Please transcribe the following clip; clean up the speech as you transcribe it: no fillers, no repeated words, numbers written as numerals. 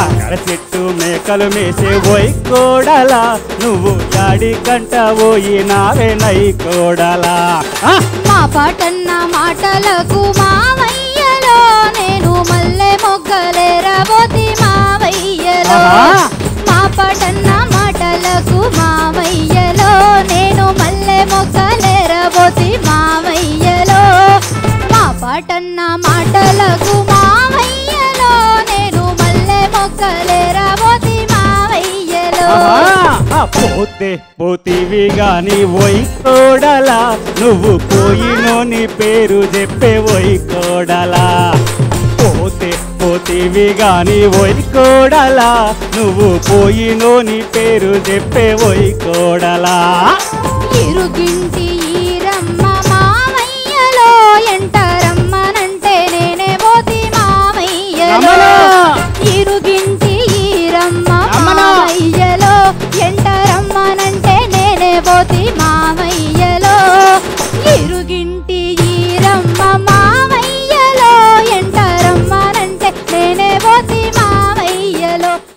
కాకర చెట్టు మేకలు మేసే ఓయ్ కోడలా నువ్వు యాడి కంట పోయినావే నై కోడలా మా పాటన్న మాటలకు మావయ్యలో నేను మల్లె మొగ్గలేరబోతి మావయ్యలో మా పాటన్న మాటలకు మావయ్యలో నేను మల్లె మొగ్గలేరబోతి మావయ్యలో మా పాటన్న మాటలకు మావయ్యలో నేను మల్లె మొగ్గలేరబోతి మావయ్యలో పోతే పోతివి గాని ఓయ్ కోడలా నువ్వు పోయినోని పేరు చెప్పే ఓయ్ కోడలా పోతే పోతివి గాని ఓయ్ కోడలా నువ్వు పోయినోని పేరు చెప్పే ఓయ్ కోడలా ఇరుగింటి ఈరమ్మ మావయ్యలో ఎంటరమ్మనంటే నేనే పోతి మావయ్యలో ఇరుగింటి ఈరమ్మ మావయ్యలో ఎంటరమ్మనంటే నేనే పోతి మావయ్యలో